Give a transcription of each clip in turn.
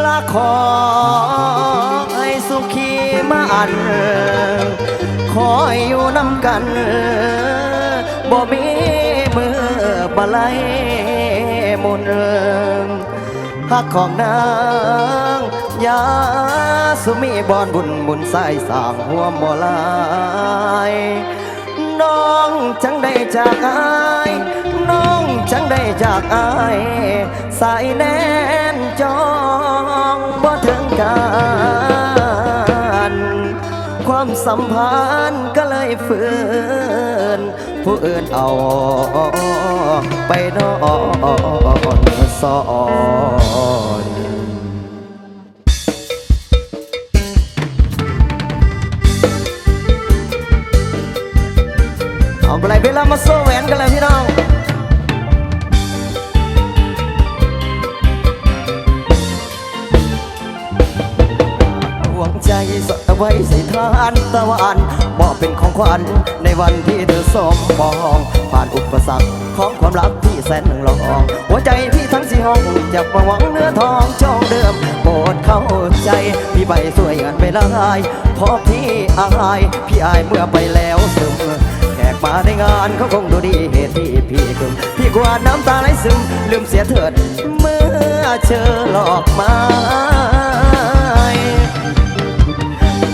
ละขอให้สุขีมันขอให้อยู่นำกันบ่มีมือบะไลมุนฮักของนางยาสุมีบอนบุญใส่สางหัวหมอลายน้องจังได้จากอายน้องจังได้จากอายสายแน่นจองบ่ถึงกันความสัมพันธ์ก็เลยฝืนผู้อื่นเอาไปนอนสอนเอาไปเลยเวลามาโซแหวนกันเลยพี่น้องหวังใจสดไว้ใส่ทานตะวันบอกเป็นของขวัญในวันที่เธอสมปองผ่านอุปสรรคของความรักที่แสนลองหัวใจพี่ทั้งสี่ห้องจะมาหวังเนื้อทองจองเดิมโปรดเข้าใจพี่ใบสวยงานไม่ละลายเพราะพี่อายเมื่อไปแล้วซึมแขกมาในงานเขาคงดูดีเหตุที่พี่กึมพี่กวาดน้ำตาไหลซึมลืมเสียเถิดเมื่อเจอหลอกมา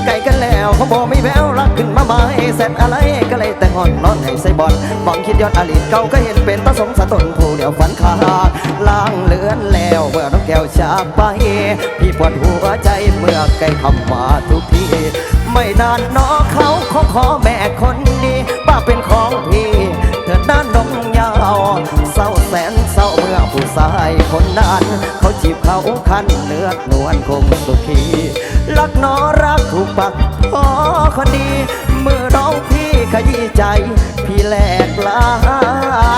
ไก่กันแล้วเขาบอกไม่แววรักขึ้นมาใหม่แสนอะไรก็เลยแต่งอนนอนให้ใส่บอลบองคิดยอดอลิตเก่าก็เห็นเป็นตาสงสารตนผู้เดียวฝันขาดล่างเลือนแล้วเมื่อน้องแก้วจากไปพี่ปวดหัวใจเมื่อไก่คำมาทุกทีไม่นานน้อเขาขอแม่คนดีป้าเป็นของพี่เธอด้านนงยาวเศร้าแสนเศร้าเมื่อผู้ชายคนนั้นเขาจีบเขาคันเลือดนวลคงสุขีรักน้อรักถูกปักพอคนดีมือน้องพี่ขยี้ใจพี่แหลกลา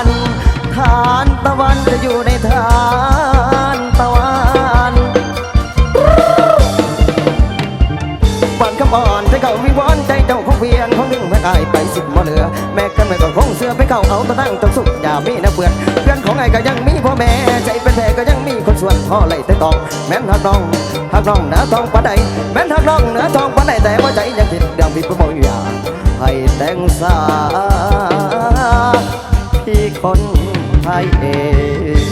นทานตะวันจะอยู่ในทานตะวันวันคำอ่อนใจเก่าวิวอนใจเจ้าของเพียงของหนึ่งเมื่อไอไปสิบมาเหลือแม่กันไม่ก็คงเสื้อไปเข้าเอาตะตั้งต้องสุขอย่ามีนะเพื่อนของไอ้ก็ยังมีพ่อแม่ใจเป็นแผลก็ยังมีคนส่วนพ่อไหลแต่ตองแม่นหักน้องเนื้อทองปะใดแม่นหักน้องเนื้อทองปะใดแต่ว่าใจยังผิดเรื่องผิดประมงอย่างให้แต่งสาพี่คนไทยเอง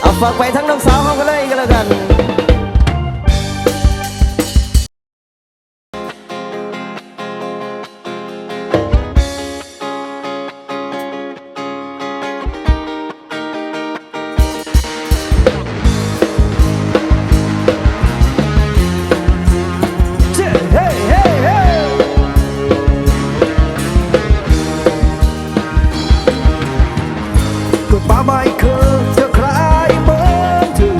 เอาฝากไปทั้งน้องสาวเขากันเลยกันแล้วกันไม่เคยจะคลายเหมือนเธอ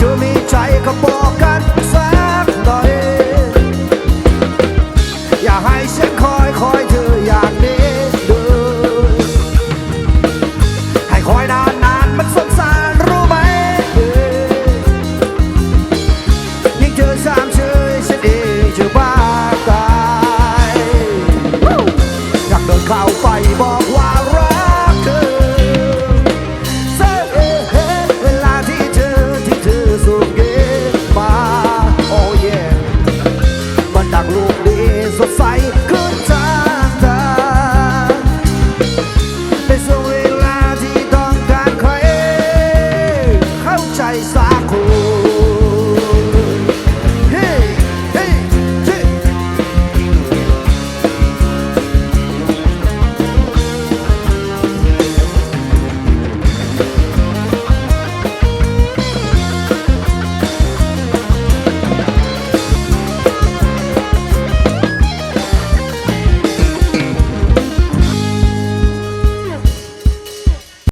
เธอมีใจก็บอกกัน